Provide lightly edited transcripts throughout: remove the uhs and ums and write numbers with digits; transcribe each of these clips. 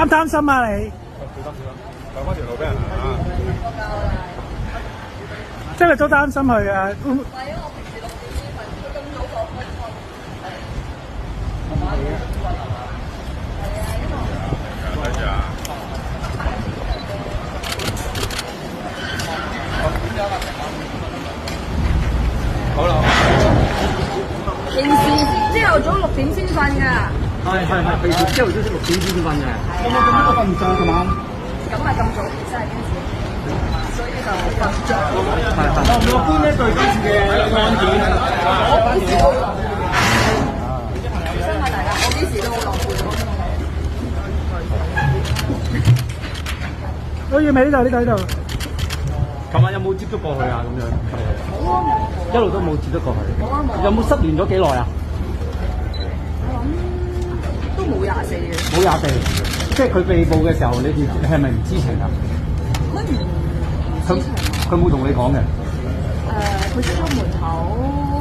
擔唔擔心啊你？小心，留翻條路俾人行即係都擔心佢啊！係啊，我平時6點先瞓，佢咁早放開開。睇住啊！好啦。平時朝頭早6點先瞓㗎。係，平時朝頭早6點先瞓嘅。有冇咁多瞓唔着今晚？咁係咁早起身嘅事，所以就瞓唔着。樂唔樂觀呢對今次嘅案件？我幾時都樂觀。真係大家，我幾時都好樂觀。我要尾呢度，呢度。琴晚有冇接觸過佢啊？咁樣冇啊冇。一路都冇接觸過佢。冇啊冇。有冇失聯咗幾耐啊？我諗都冇24嘅。冇24，即係佢被捕嘅時候，你哋係咪唔知情啊？乜唔知情啊？佢冇同你講嘅。佢出咗門口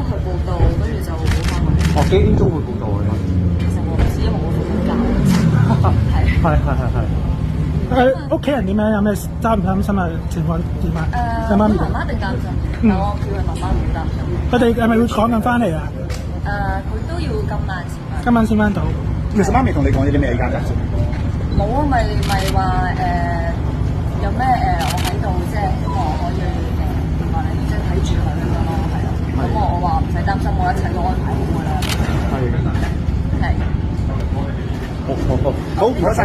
去報到，跟住就冇翻去。哦，幾點鐘去報到嘅？其實我唔知，因為我瞓緊覺。係。屋企人點樣？有咩擔唔擔心啊？情況點啊？我媽媽一定擔心，但我叫佢媽媽唔好擔心。佢哋係咪會趕緊翻嚟啊？佢都要今晚先翻。今晚先翻到。其實媽咪同你講咗啲咩而家㗎？冇啊，咪話有咩我喺度，即係希望可以話你即係睇住佢咁樣咯，係啊。咁我話唔使擔心，我一切都安排好㗎啦。係。係。好，唔該晒。